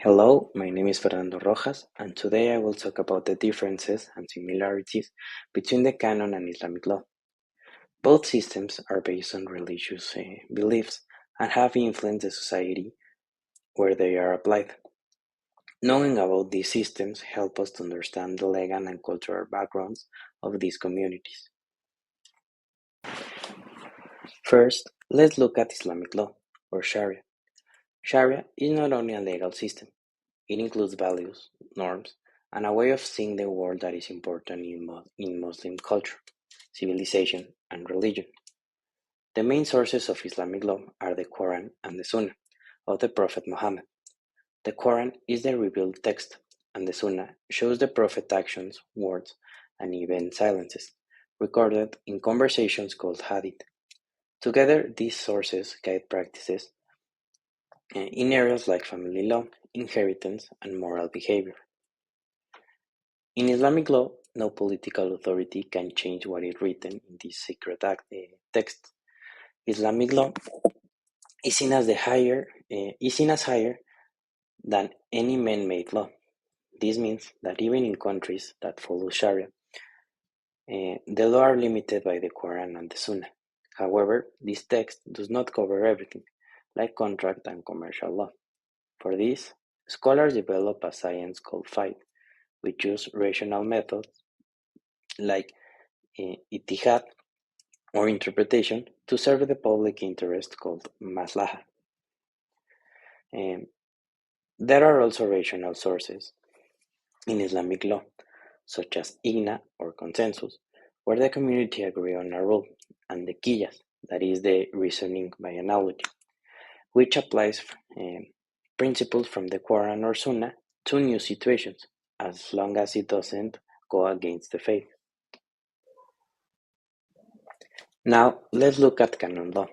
Hello, my name is Fernando Rojas, and today I will talk about the differences and similarities between the canon and Islamic law. Both systems are based on religious beliefs and have influenced the society where they are applied. Knowing about these systems help us to understand the legal and cultural backgrounds of these communities. First, let's look at Islamic law, or Sharia. Sharia is not only a legal system, it includes values, norms, and a way of seeing the world that is important in Muslim culture, civilization, and religion. The main sources of Islamic law are the Quran and the Sunnah of the Prophet Muhammad. The Quran is the revealed text, and the Sunnah shows the Prophet's actions, words, and even silences, recorded in conversations called hadith. Together, these sources guide practices in areas like family law, inheritance, and moral behavior. In Islamic law, no political authority can change what is written in these sacred texts. Islamic law is seen as higher than any man-made law. This means that even in countries that follow Sharia, the law are limited by the Quran and the Sunnah. However, this text does not cover everything, like contract and commercial law. For this, scholars develop a science called fiqh, which use rational methods like ijtihad or interpretation to serve the public interest called maslaha. Um, there are also rational sources in Islamic law, such as ijma or consensus, where the community agree on a rule, and the qiyas, that is the reasoning by analogy, which applies principles from the Quran or Sunnah to new situations, as long as it doesn't go against the faith. Now, let's look at canon law.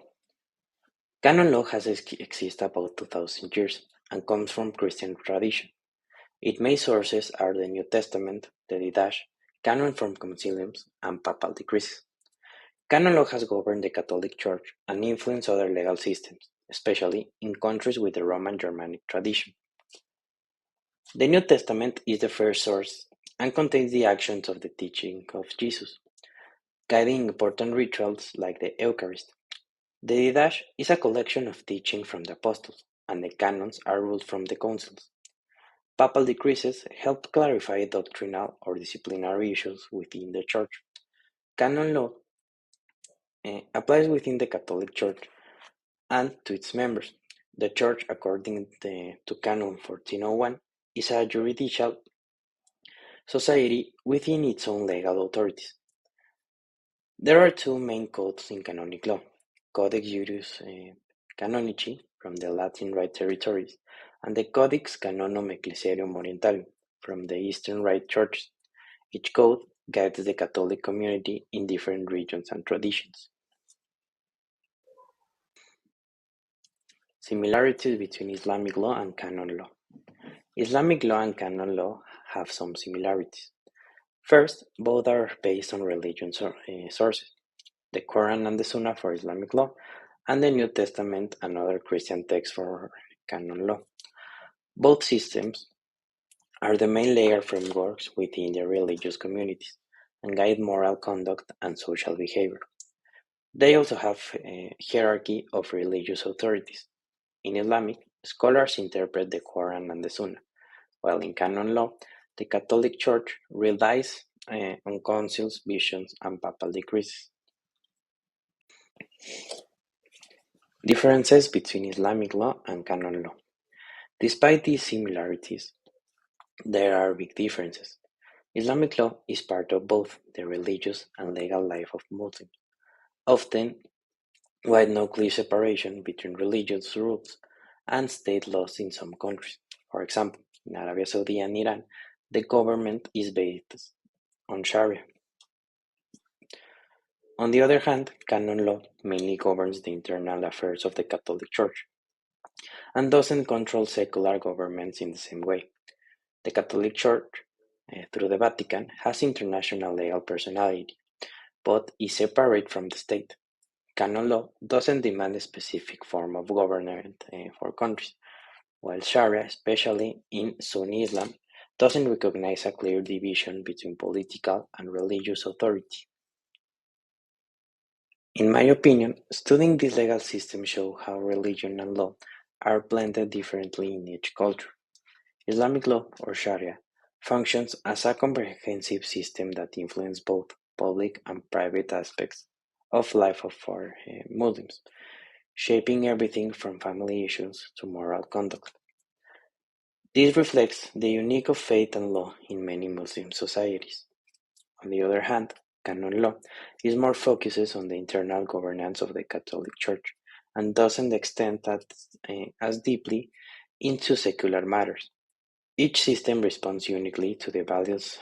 Canon law has existed about 2000 years and comes from Christian tradition. Its main sources are the New Testament, the Didache, canon from conciliums, and papal decrees. Canon law has governed the Catholic Church and influenced other legal systems, especially in countries with the Roman Germanic tradition. The New Testament is the first source and contains the actions of the teaching of Jesus, guiding important rituals like the Eucharist. The Didache is a collection of teaching from the apostles, and the canons are ruled from the councils. Papal decrees help clarify doctrinal or disciplinary issues within the Church. Canon law applies within the Catholic Church and to its members. The Church, according to Canon 1401, is a juridical society within its own legal authorities. There are two main codes in canonic law: Codex Juris Canonici from the Latin Rite territories, and the Codex Canonum Ecclesiarum Orientalium from the Eastern Rite churches. Each code guides the Catholic community in different regions and traditions. Similarities between Islamic law and canon law. Islamic law and canon law have some similarities. First, both are based on religion sources: the Quran and the Sunnah for Islamic law, and the New Testament and other Christian texts for canon law. Both systems are the main legal frameworks within the religious communities and guide moral conduct and social behavior. They also have a hierarchy of religious authorities. In Islamic, scholars interpret the Quran and the Sunnah, while in canon law, the Catholic Church relies on councils, visions, and papal decrees. Differences between Islamic law and canon law. Despite these similarities, there are big differences. Islamic law is part of both the religious and legal life of Muslims, often with no clear separation between religious rules and state laws in some countries. For example, in Arabia Saudi and Iran, the government is based on Sharia. On the other hand, canon law mainly governs the internal affairs of the Catholic Church and doesn't control secular governments in the same way. The Catholic Church, through the Vatican, has international legal personality, but is separate from the state. Canon law doesn't demand a specific form of government for countries. while Sharia, especially in Sunni Islam, doesn't recognize a clear division between political and religious authority. In my opinion, studying this legal system shows how religion and law are blended differently in each culture. Islamic law, or Sharia, functions as a comprehensive system that influences both public and private aspects of life for Muslims, shaping everything from family issues to moral conduct. This reflects the unique of faith and law in many Muslim societies. On the other hand, canon law is more focuses on the internal governance of the Catholic Church and doesn't extend as deeply into secular matters. Each system responds uniquely to the values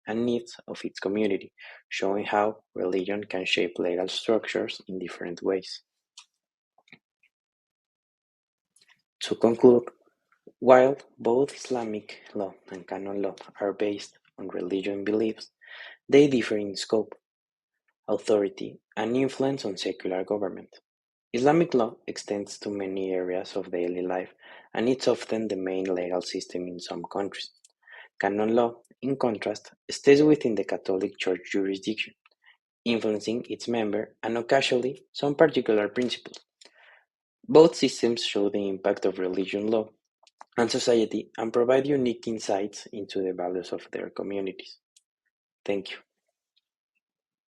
and needs of its community, showing how religion can shape legal structures in different ways. To conclude, while both Islamic law and canon law are based on religion beliefs, they differ in scope, authority, and influence on secular government. Islamic law extends to many areas of daily life, and it's often the main legal system in some countries. Canon law, in contrast, stays within the Catholic Church jurisdiction, influencing its members and occasionally some particular principles. Both systems show the impact of religion law and society and provide unique insights into the values of their communities. Thank you.